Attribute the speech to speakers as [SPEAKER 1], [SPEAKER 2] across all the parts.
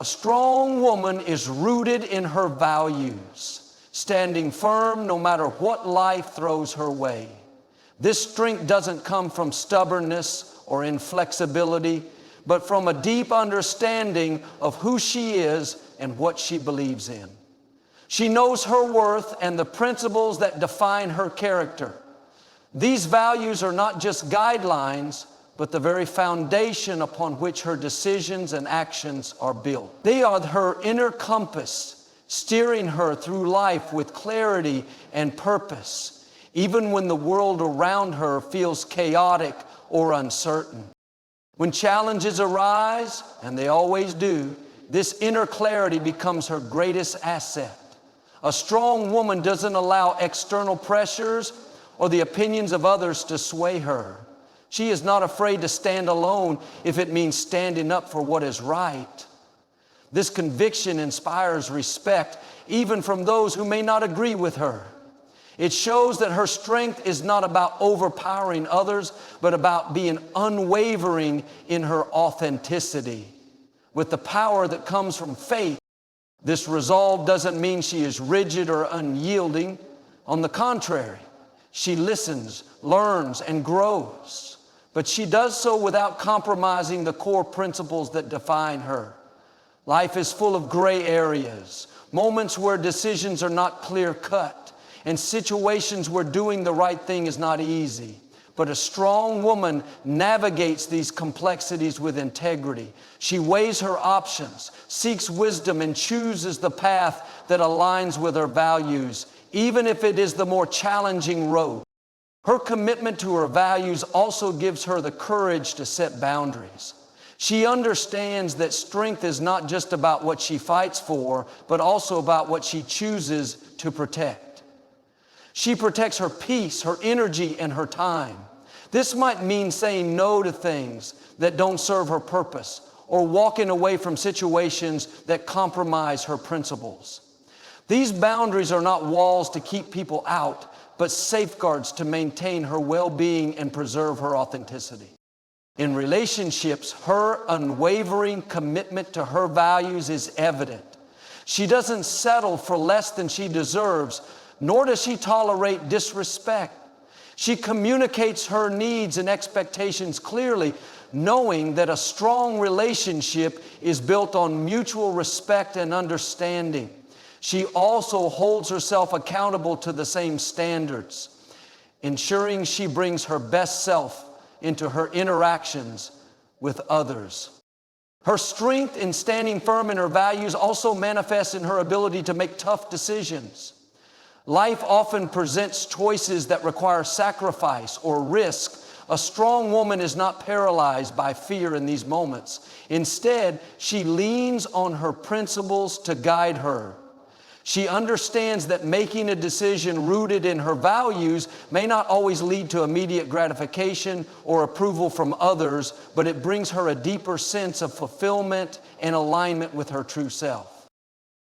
[SPEAKER 1] A strong woman is rooted in her values, standing firm no matter what life throws her way. This strength doesn't come from stubbornness or inflexibility, but from a deep understanding of who she is and what she believes in. She knows her worth and the principles that define her character. These values are not just guidelines, but the very foundation upon which her decisions and actions are built. They are her inner compass, steering her through life with clarity and purpose, even when the world around her feels chaotic or uncertain. When challenges arise, and they always do, this inner clarity becomes her greatest asset. A strong woman doesn't allow external pressures or the opinions of others to sway her. She is not afraid to stand alone if it means standing up for what is right. This conviction inspires respect even from those who may not agree with her. It shows that her strength is not about overpowering others, but about being unwavering in her authenticity. With the power that comes from faith, this resolve doesn't mean she is rigid or unyielding. On the contrary, she listens, learns, and grows. But she does so without compromising the core principles that define her. Life is full of gray areas, moments where decisions are not clear-cut, and situations where doing the right thing is not easy. But a strong woman navigates these complexities with integrity. She weighs her options, seeks wisdom, and chooses the path that aligns with her values, even if it is the more challenging road. Her commitment to her values also gives her the courage to set boundaries. She understands that strength is not just about what she fights for, but also about what she chooses to protect. She protects her peace, her energy, and her time. This might mean saying no to things that don't serve her purpose, or walking away from situations that compromise her principles. These boundaries are not walls to keep people out, but safeguards to maintain her well-being and preserve her authenticity. In relationships, her unwavering commitment to her values is evident. She doesn't settle for less than she deserves, nor does she tolerate disrespect. She communicates her needs and expectations clearly, knowing that a strong relationship is built on mutual respect and understanding. She also holds herself accountable to the same standards, ensuring she brings her best self into her interactions with others. Her strength in standing firm in her values also manifests in her ability to make tough decisions. Life often presents choices that require sacrifice or risk. A strong woman is not paralyzed by fear in these moments. Instead, she leans on her principles to guide her. She understands that making a decision rooted in her values may not always lead to immediate gratification or approval from others, but it brings her a deeper sense of fulfillment and alignment with her true self.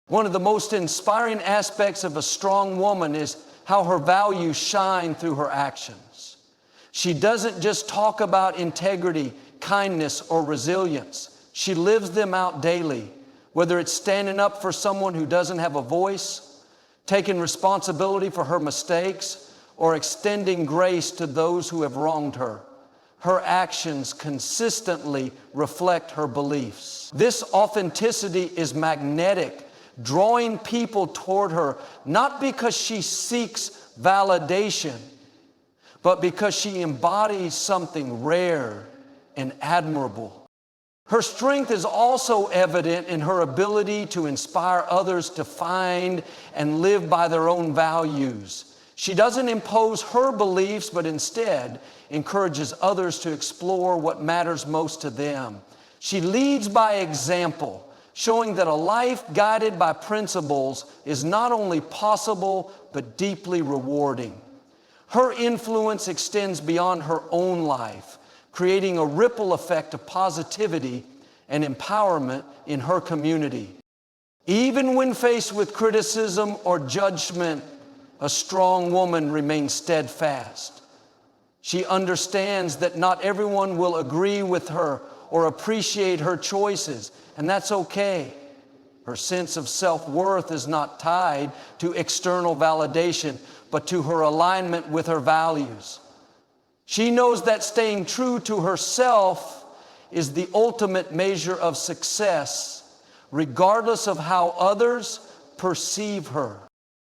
[SPEAKER 1] One of the most inspiring aspects of a strong woman is how her values shine through her actions. She doesn't just talk about integrity, kindness, or resilience. She lives them out daily. Whether it's standing up for someone who doesn't have a voice, taking responsibility for her mistakes, or extending grace to those who have wronged her. Her actions consistently reflect her beliefs. This authenticity is magnetic, drawing people toward her, not because she seeks validation, but because she embodies something rare and admirable. Her strength is also evident in her ability to inspire others to find and live by their own values. She doesn't impose her beliefs, but instead encourages others to explore what matters most to them. She leads by example, showing that a life guided by principles is not only possible, but deeply rewarding. Her influence extends beyond her own life, creating a ripple effect of positivity and empowerment in her community. Even when faced with criticism or judgment, a strong woman remains steadfast. She understands that not everyone will agree with her or appreciate her choices, and that's okay. Her sense of self-worth is not tied to external validation, but to her alignment with her values. She knows that staying true to herself is the ultimate measure of success, regardless of how others perceive her.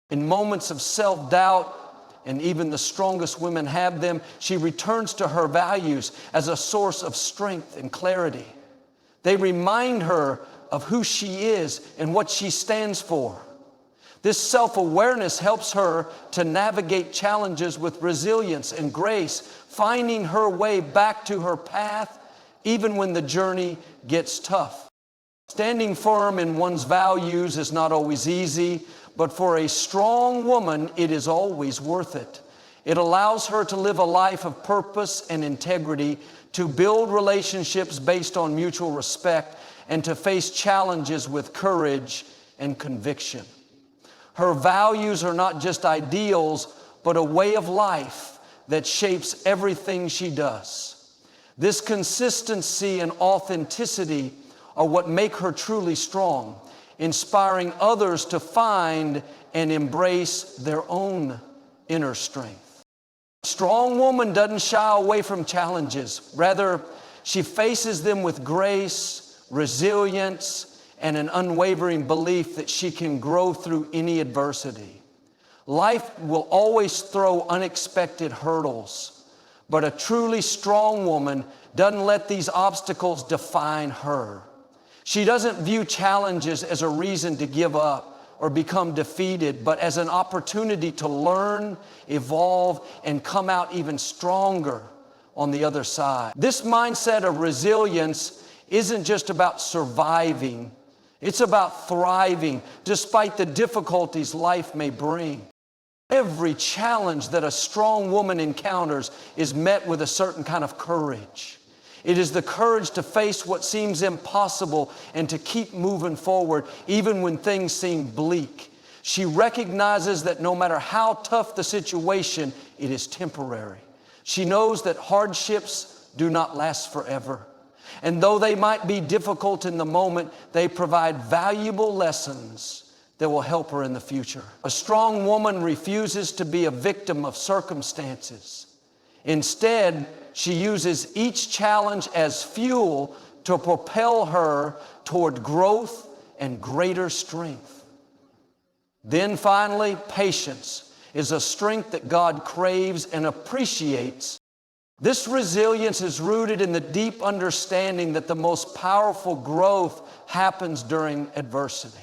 [SPEAKER 1] In moments of self-doubt, and even the strongest women have them, she returns to her values as a source of strength and clarity. They remind her of who she is and what she stands for. This self-awareness helps her to navigate challenges with resilience and grace, finding her way back to her path even when the journey gets tough. Standing firm in one's values is not always easy, but for a strong woman, it is always worth it. It allows her to live a life of purpose and integrity, to build relationships based on mutual respect, and to face challenges with courage and conviction. Her values are not just ideals, but a way of life that shapes everything she does. This consistency and authenticity are what make her truly strong, inspiring others to find and embrace their own inner strength. A strong woman doesn't shy away from challenges. Rather, she faces them with grace, resilience, and an unwavering belief that she can grow through any adversity. Life will always throw unexpected hurdles, but a truly strong woman doesn't let these obstacles define her. She doesn't view challenges as a reason to give up or become defeated, but as an opportunity to learn, evolve, and come out even stronger on the other side. This mindset of resilience isn't just about surviving, it's about thriving despite the difficulties life may bring. Every challenge that a strong woman encounters is met with a certain kind of courage. It is the courage to face what seems impossible and to keep moving forward even when things seem bleak. She recognizes that no matter how tough the situation, it is temporary. She knows that hardships do not last forever. And though they might be difficult in the moment, they provide valuable lessons that will help her in the future. A strong woman refuses to be a victim of circumstances. Instead, she uses each challenge as fuel to propel her toward growth and greater strength. Then finally, patience is a strength that God craves and appreciates. This resilience is rooted in the deep understanding that the most powerful growth happens during adversity.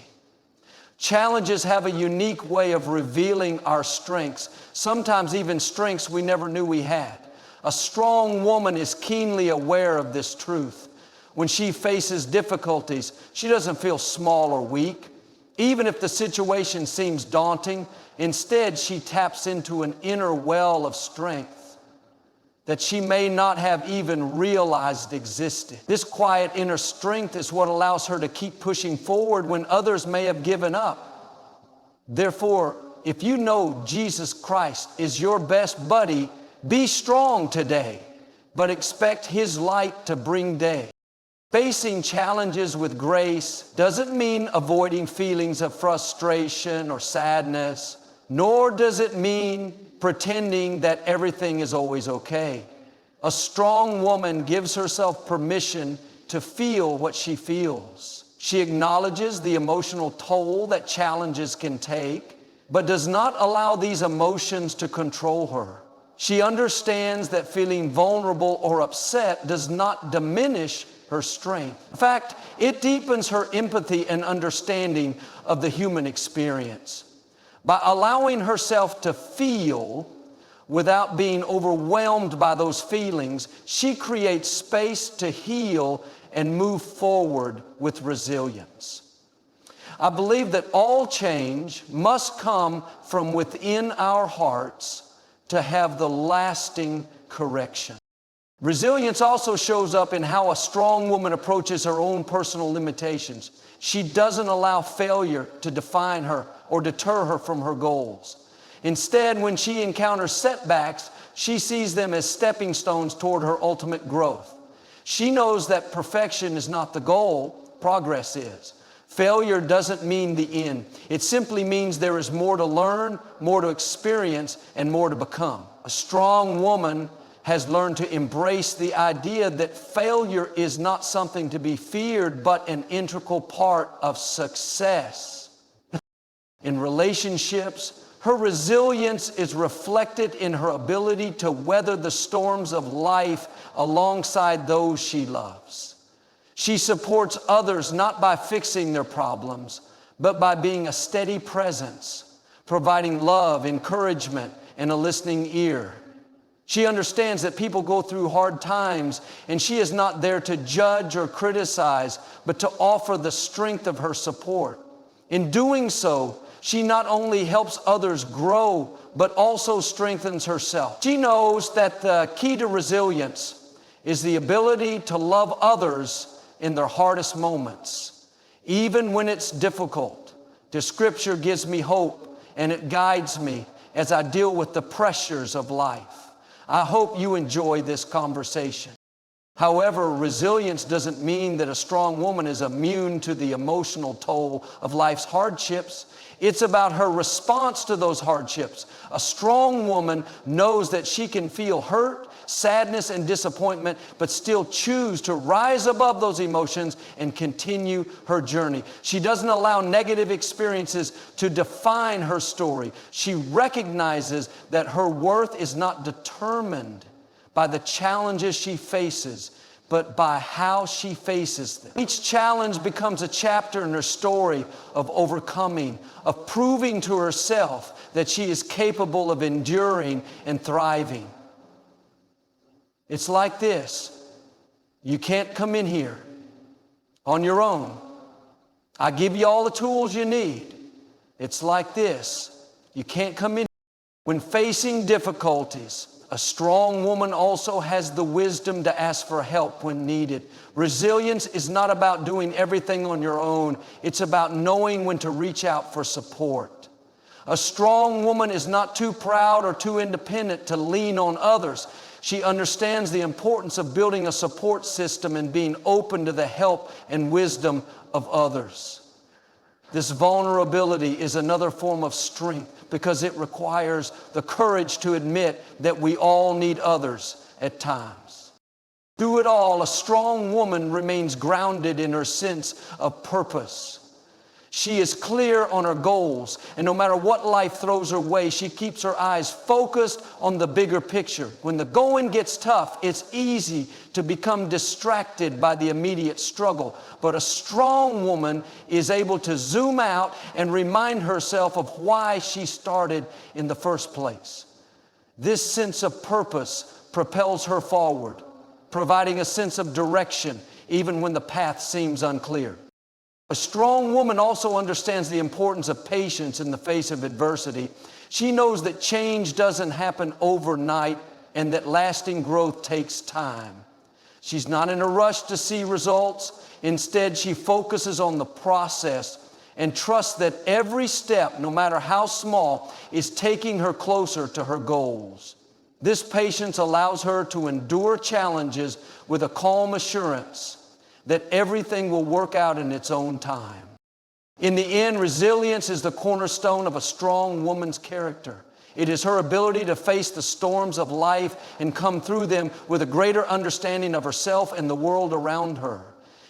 [SPEAKER 1] Challenges have a unique way of revealing our strengths, sometimes even strengths we never knew we had. A strong woman is keenly aware of this truth. When she faces difficulties, she doesn't feel small or weak. Even if the situation seems daunting, instead she taps into an inner well of strength that she may not have even realized existed. This quiet inner strength is what allows her to keep pushing forward when others may have given up. Therefore, if you know Jesus Christ is your best buddy, be strong today, but expect His light to bring day. Facing challenges with grace doesn't mean avoiding feelings of frustration or sadness, nor does it mean pretending that everything is always okay. A strong woman gives herself permission to feel what she feels. She acknowledges the emotional toll that challenges can take, but does not allow these emotions to control her. She understands that feeling vulnerable or upset does not diminish her strength. In fact, it deepens her empathy and understanding of the human experience. By allowing herself to feel without being overwhelmed by those feelings, she creates space to heal and move forward with resilience. I believe that all change must come from within our hearts to have the lasting correction. Resilience also shows up in how a strong woman approaches her own personal limitations. She doesn't allow failure to define her or deter her from her goals. Instead, when she encounters setbacks, she sees them as stepping stones toward her ultimate growth. She knows that perfection is not the goal, progress is. Failure doesn't mean the end. It simply means there is more to learn, more to experience, and more to become. A strong woman has learned to embrace the idea that failure is not something to be feared, but an integral part of success. In relationships, her resilience is reflected in her ability to weather the storms of life alongside those she loves. She supports others not by fixing their problems, but by being a steady presence, providing love, encouragement, and a listening ear. She understands that people go through hard times, and she is not there to judge or criticize, but to offer the strength of her support. In doing so, she not only helps others grow, but also strengthens herself. She knows that the key to resilience is the ability to love others in their hardest moments, even when it's difficult. The Scripture gives me hope, and it guides me as I deal with the pressures of life. I hope you enjoy this conversation. However, resilience doesn't mean that a strong woman is immune to the emotional toll of life's hardships. It's about her response to those hardships. A strong woman knows that she can feel hurt, sadness, and disappointment, but still choose to rise above those emotions and continue her journey. She doesn't allow negative experiences to define her story. She recognizes that her worth is not determined by the challenges she faces, but by how she faces them. Each challenge becomes a chapter in her story of overcoming, of proving to herself that she is capable of enduring and thriving. It's like this. You can't come in here on your own. I give you all the tools you need. It's like this. You can't come in. When facing difficulties, a strong woman also has the wisdom to ask for help when needed. Resilience is not about doing everything on your own. It's about knowing when to reach out for support. A strong woman is not too proud or too independent to lean on others. She understands the importance of building a support system and being open to the help and wisdom of others. This vulnerability is another form of strength because it requires the courage to admit that we all need others at times. Through it all, a strong woman remains grounded in her sense of purpose. She is clear on her goals, and no matter what life throws her way, she keeps her eyes focused on the bigger picture. When the going gets tough, it's easy to become distracted by the immediate struggle. But a strong woman is able to zoom out and remind herself of why she started in the first place. This sense of purpose propels her forward, providing a sense of direction even when the path seems unclear. A strong woman also understands the importance of patience in the face of adversity. She knows that change doesn't happen overnight and that lasting growth takes time. She's not in a rush to see results. Instead, she focuses on the process and trusts that every step, no matter how small, is taking her closer to her goals. This patience allows her to endure challenges with a calm assurance that everything will work out in its own time. In the end, resilience is the cornerstone of a strong woman's character. It is her ability to face the storms of life and come through them with a greater understanding of herself and the world around her.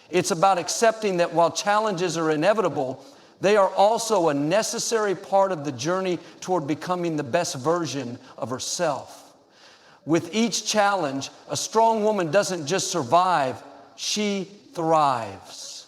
[SPEAKER 1] It's about accepting that while challenges are inevitable, they are also a necessary part of the journey toward becoming the best version of herself. With each challenge, a strong woman doesn't just survive, she thrives.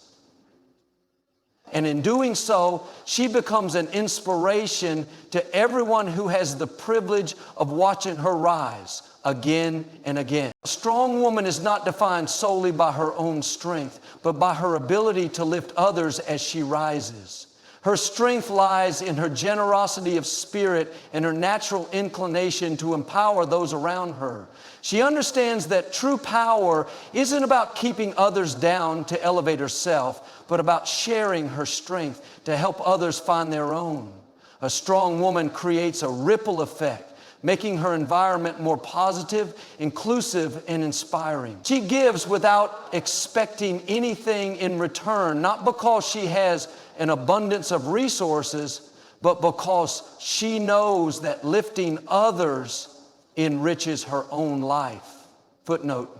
[SPEAKER 1] And in doing so, she becomes an inspiration to everyone who has the privilege of watching her rise again and again. A strong woman is not defined solely by her own strength, but by her ability to lift others as she rises. Her strength lies in her generosity of spirit and her natural inclination to empower those around her. She understands that true power isn't about keeping others down to elevate herself, but about sharing her strength to help others find their own. A strong woman creates a ripple effect, making her environment more positive, inclusive, and inspiring. She gives without expecting anything in return, not because she has an abundance of resources, but because she knows that lifting others enriches her own life. Footnote: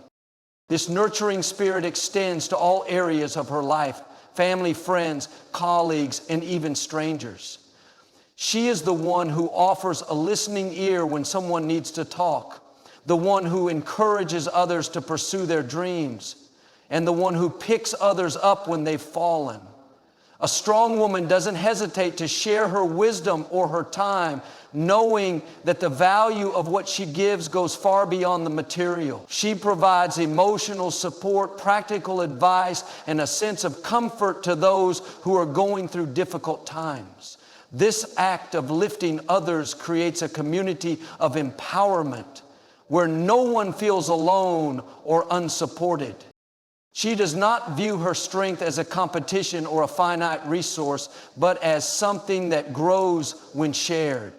[SPEAKER 1] this nurturing spirit extends to all areas of her life: family, friends, colleagues, and even strangers. She is the one who offers a listening ear when someone needs to talk, the one who encourages others to pursue their dreams, and the one who picks others up when they've fallen. A strong woman doesn't hesitate to share her wisdom or her time, knowing that the value of what she gives goes far beyond the material. She provides emotional support, practical advice, and a sense of comfort to those who are going through difficult times. This act of lifting others creates a community of empowerment where no one feels alone or unsupported. She does not view her strength as a competition or a finite resource, but as something that grows when shared.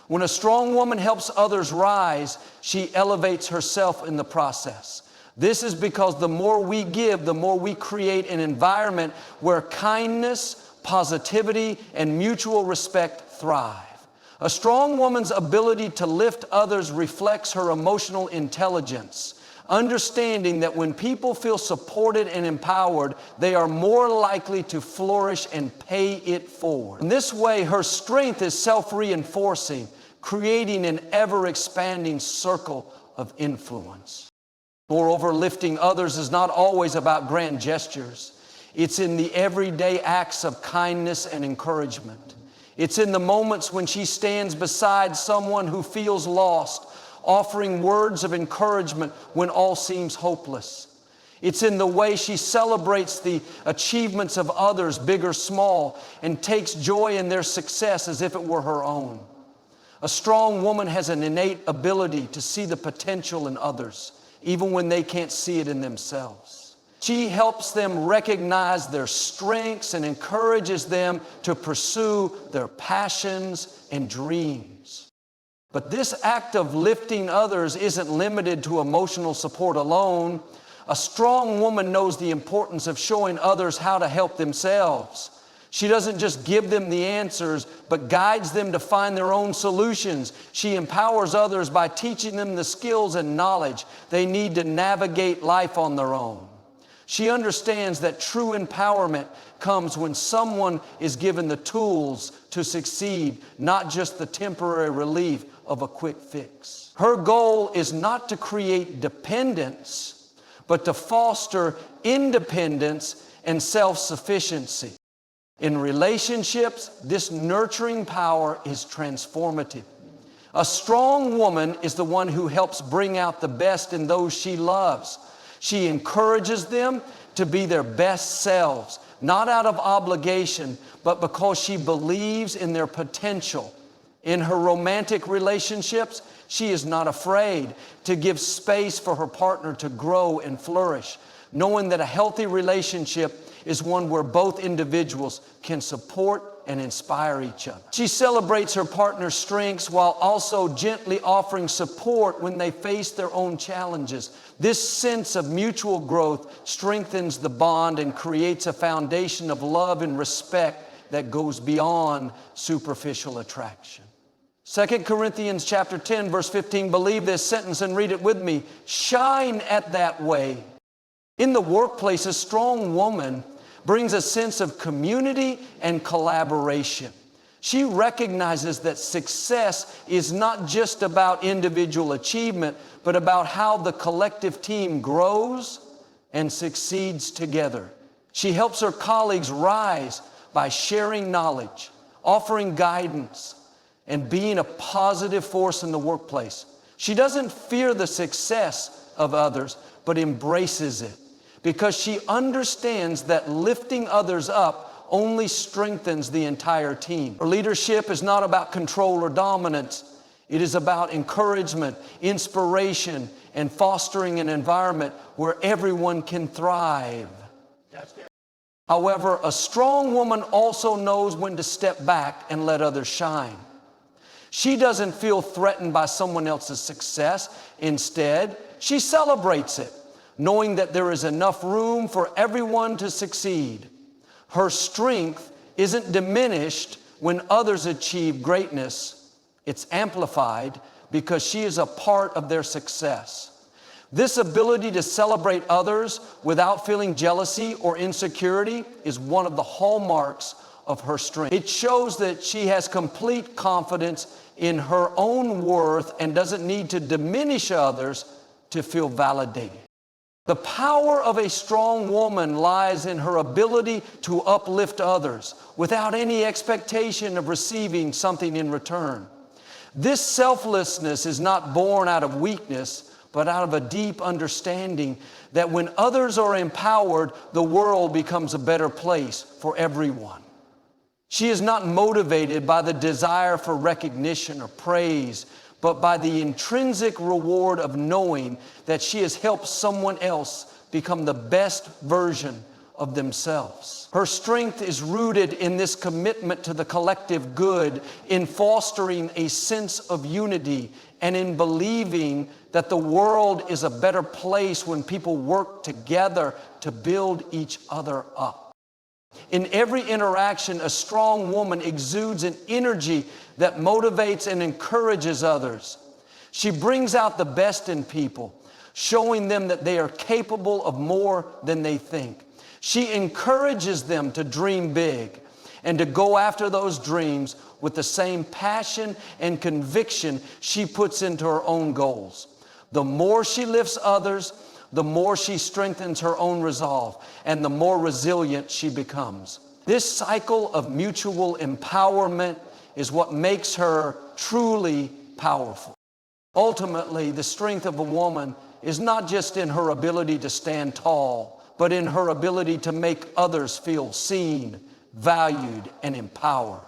[SPEAKER 1] When a strong woman helps others rise, she elevates herself in the process. This is because the more we give, the more we create an environment where kindness, positivity, and mutual respect thrive. A strong woman's ability to lift others reflects her emotional intelligence, understanding that when people feel supported and empowered, they are more likely to flourish and pay it forward. In this way, her strength is self-reinforcing, creating an ever-expanding circle of influence. Moreover, lifting others is not always about grand gestures. It's in the everyday acts of kindness and encouragement. It's in the moments when she stands beside someone who feels lost, offering words of encouragement when all seems hopeless. It's in the way she celebrates the achievements of others, big or small, and takes joy in their success as if it were her own. A strong woman has an innate ability to see the potential in others, even when they can't see it in themselves. She helps them recognize their strengths and encourages them to pursue their passions and dreams. But this act of lifting others isn't limited to emotional support alone. A strong woman knows the importance of showing others how to help themselves. She doesn't just give them the answers, but guides them to find their own solutions. She empowers others by teaching them the skills and knowledge they need to navigate life on their own. She understands that true empowerment comes when someone is given the tools to succeed, not just the temporary relief of a quick fix. Her goal is not to create dependence, but to foster independence and self-sufficiency. In relationships, this nurturing power is transformative. A strong woman is the one who helps bring out the best in those she loves. She encourages them to be their best selves, not out of obligation, but because she believes in their potential. In her romantic relationships, she is not afraid to give space for her partner to grow and flourish, knowing that a healthy relationship is one where both individuals can support and inspire each other. She celebrates her partner's strengths while also gently offering support when they face their own challenges. This sense of mutual growth strengthens the bond and creates a foundation of love and respect that goes beyond superficial attraction. 2 Corinthians chapter 10, verse 15, believe this sentence and read it with me. Shine at that way. In the workplace, a strong woman brings a sense of community and collaboration. She recognizes that success is not just about individual achievement, but about how the collective team grows and succeeds together. She helps her colleagues rise by sharing knowledge, offering guidance, and being a positive force in the workplace. She doesn't fear the success of others, but embraces it, because she understands that lifting others up only strengthens the entire team. Her leadership is not about control or dominance. It is about encouragement, inspiration, and fostering an environment where everyone can thrive. However, a strong woman also knows when to step back and let others shine. She doesn't feel threatened by someone else's success. Instead, she celebrates it, knowing that there is enough room for everyone to succeed. Her strength isn't diminished when others achieve greatness. It's amplified because she is a part of their success. This ability to celebrate others without feeling jealousy or insecurity is one of the hallmarks of her strength. It shows that she has complete confidence in her own worth and doesn't need to diminish others to feel validated. The power of a strong woman lies in her ability to uplift others without any expectation of receiving something in return. This selflessness is not born out of weakness, but out of a deep understanding that when others are empowered, the world becomes a better place for everyone. She is not motivated by the desire for recognition or praise, but by the intrinsic reward of knowing that she has helped someone else become the best version of themselves. Her strength is rooted in this commitment to the collective good, in fostering a sense of unity, and in believing that the world is a better place when people work together to build each other up. In every interaction, a strong woman exudes an energy that motivates and encourages others. She brings out the best in people, showing them that they are capable of more than they think. She encourages them to dream big and to go after those dreams with the same passion and conviction she puts into her own goals. The more she lifts others, the more she strengthens her own resolve, and the more resilient she becomes. This cycle of mutual empowerment is what makes her truly powerful. Ultimately, the strength of a woman is not just in her ability to stand tall, but in her ability to make others feel seen, valued, and empowered.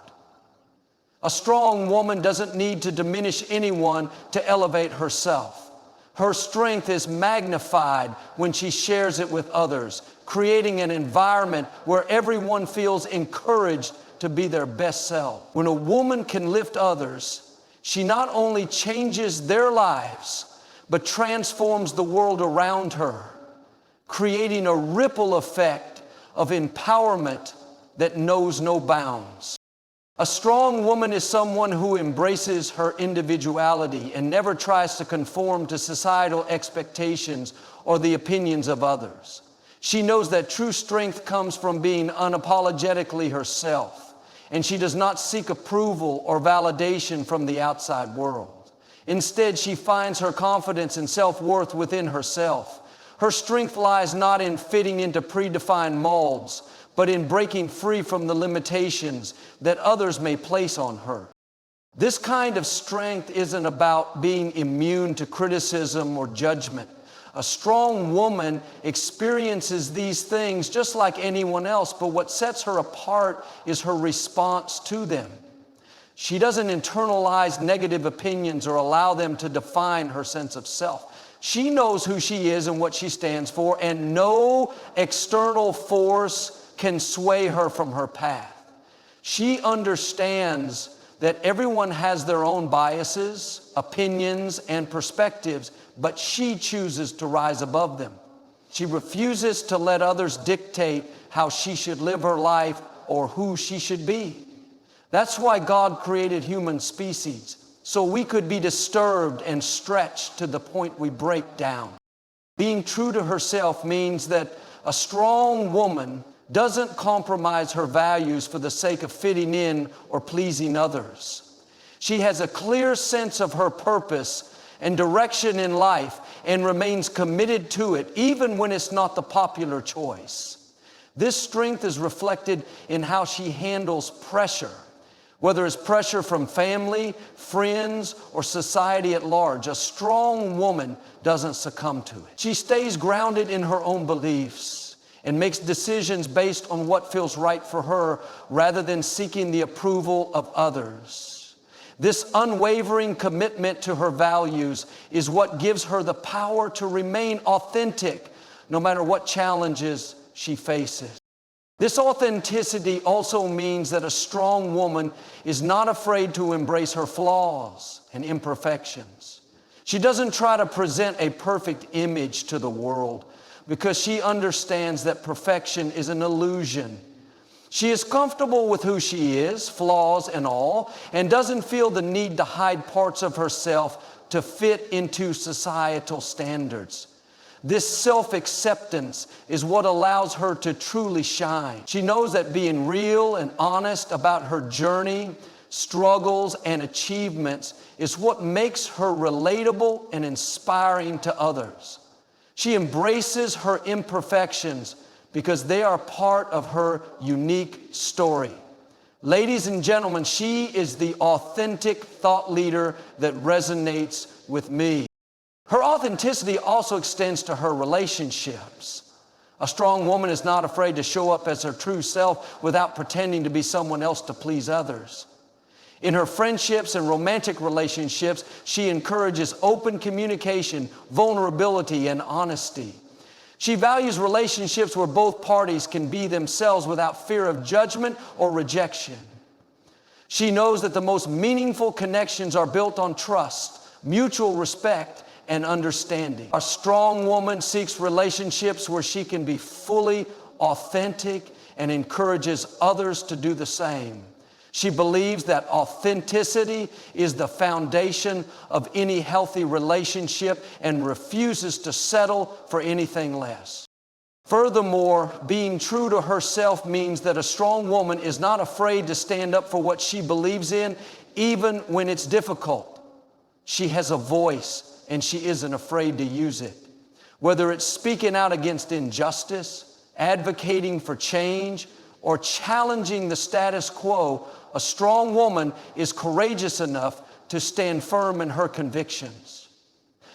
[SPEAKER 1] A strong woman doesn't need to diminish anyone to elevate herself. Her strength is magnified when she shares it with others, creating an environment where everyone feels encouraged to be their best self. When a woman can lift others, she not only changes their lives, but transforms the world around her, creating a ripple effect of empowerment that knows no bounds. A strong woman is someone who embraces her individuality and never tries to conform to societal expectations or the opinions of others. She knows that true strength comes from being unapologetically herself, and she does not seek approval or validation from the outside world. Instead, she finds her confidence and self-worth within herself. Her strength lies not in fitting into predefined molds, but in breaking free from the limitations that others may place on her. This kind of strength isn't about being immune to criticism or judgment. A strong woman experiences these things just like anyone else, but what sets her apart is her response to them. She doesn't internalize negative opinions or allow them to define her sense of self. She knows who she is and what she stands for, and no external force can sway her from her path. She understands that everyone has their own biases, opinions, and perspectives, but she chooses to rise above them. She refuses to let others dictate how she should live her life or who she should be. That's why God created human species, so we could be disturbed and stretched to the point we break down. Being true to herself means that a strong woman doesn't compromise her values for the sake of fitting in or pleasing others. She has a clear sense of her purpose and direction in life and remains committed to it, even when it's not the popular choice. This strength is reflected in how she handles pressure, whether it's pressure from family, friends, or society at large. A strong woman doesn't succumb to it. She stays grounded in her own beliefs and makes decisions based on what feels right for her rather than seeking the approval of others. This unwavering commitment to her values is what gives her the power to remain authentic no matter what challenges she faces. This authenticity also means that a strong woman is not afraid to embrace her flaws and imperfections. She doesn't try to present a perfect image to the world because she understands that perfection is an illusion. She is comfortable with who she is, flaws and all, and doesn't feel the need to hide parts of herself to fit into societal standards. This self-acceptance is what allows her to truly shine. She knows that being real and honest about her journey, struggles, and achievements is what makes her relatable and inspiring to others. She embraces her imperfections because they are part of her unique story. Ladies and gentlemen, she is the authentic thought leader that resonates with me. Her authenticity also extends to her relationships. A strong woman is not afraid to show up as her true self without pretending to be someone else to please others. In her friendships and romantic relationships, she encourages open communication, vulnerability, and honesty. She values relationships where both parties can be themselves without fear of judgment or rejection. She knows that the most meaningful connections are built on trust, mutual respect, and understanding. A strong woman seeks relationships where she can be fully authentic and encourages others to do the same. She believes that authenticity is the foundation of any healthy relationship and refuses to settle for anything less. Furthermore, being true to herself means that a strong woman is not afraid to stand up for what she believes in, even when it's difficult. She has a voice, and she isn't afraid to use it. Whether it's speaking out against injustice, advocating for change, or challenging the status quo, a strong woman is courageous enough to stand firm in her convictions.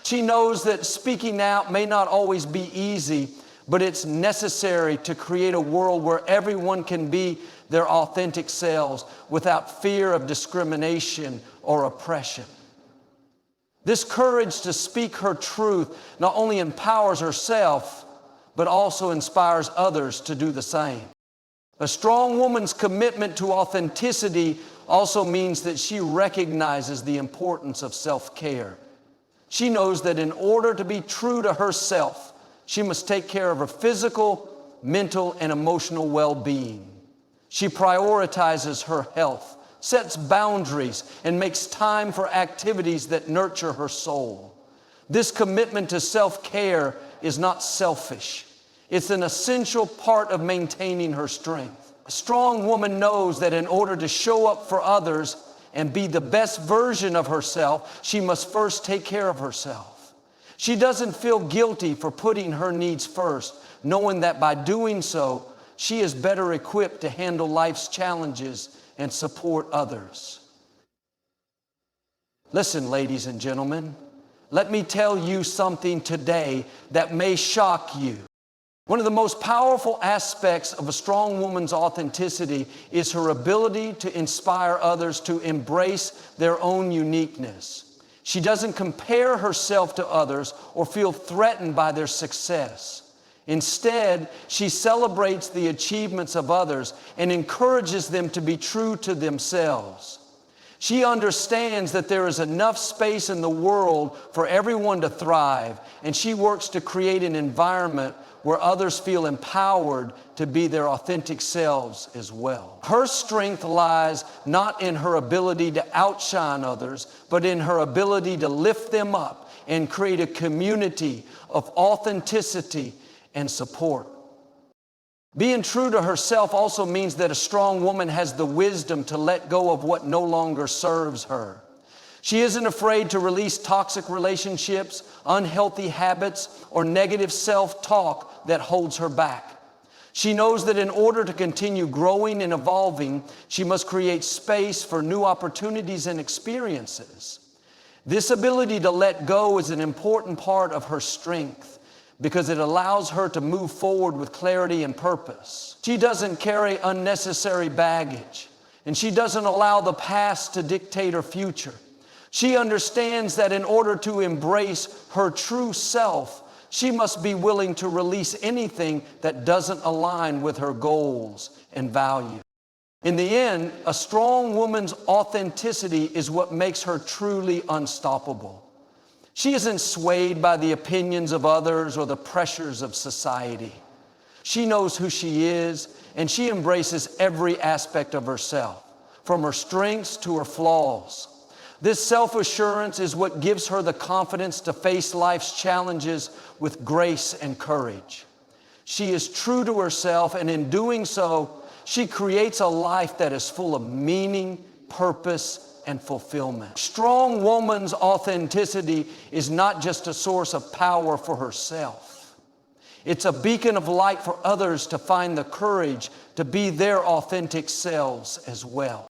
[SPEAKER 1] She knows that speaking out may not always be easy, but it's necessary to create a world where everyone can be their authentic selves without fear of discrimination or oppression. This courage to speak her truth not only empowers herself, but also inspires others to do the same. A strong woman's commitment to authenticity also means that she recognizes the importance of self-care. She knows that in order to be true to herself, she must take care of her physical, mental, and emotional well-being. She prioritizes her health, sets boundaries, and makes time for activities that nurture her soul. This commitment to self-care is not selfish. It's an essential part of maintaining her strength. A strong woman knows that in order to show up for others and be the best version of herself, she must first take care of herself. She doesn't feel guilty for putting her needs first, knowing that by doing so, she is better equipped to handle life's challenges and support others. Listen, ladies and gentlemen, let me tell you something today that may shock you. One of the most powerful aspects of a strong woman's authenticity is her ability to inspire others to embrace their own uniqueness. She doesn't compare herself to others or feel threatened by their success. Instead, she celebrates the achievements of others and encourages them to be true to themselves. She understands that there is enough space in the world for everyone to thrive, and she works to create an environment where others feel empowered to be their authentic selves as well. Her strength lies not in her ability to outshine others, but in her ability to lift them up and create a community of authenticity and support. Being true to herself also means that a strong woman has the wisdom to let go of what no longer serves her. She isn't afraid to release toxic relationships, unhealthy habits, or negative self-talk that holds her back. She knows that in order to continue growing and evolving, she must create space for new opportunities and experiences. This ability to let go is an important part of her strength, because it allows her to move forward with clarity and purpose. She doesn't carry unnecessary baggage, and she doesn't allow the past to dictate her future. She understands that in order to embrace her true self, She must be willing to release anything that doesn't align with her goals and values. In the end, a strong woman's authenticity is what makes her truly unstoppable. She isn't swayed by the opinions of others or the pressures of society. She knows who she is, and she embraces every aspect of herself, from her strengths to her flaws. This self-assurance is what gives her the confidence to face life's challenges with grace and courage. She is true to herself, and in doing so, she creates a life that is full of meaning, purpose, and fulfillment. A strong woman's authenticity is not just a source of power for herself. It's a beacon of light for others to find the courage to be their authentic selves as well.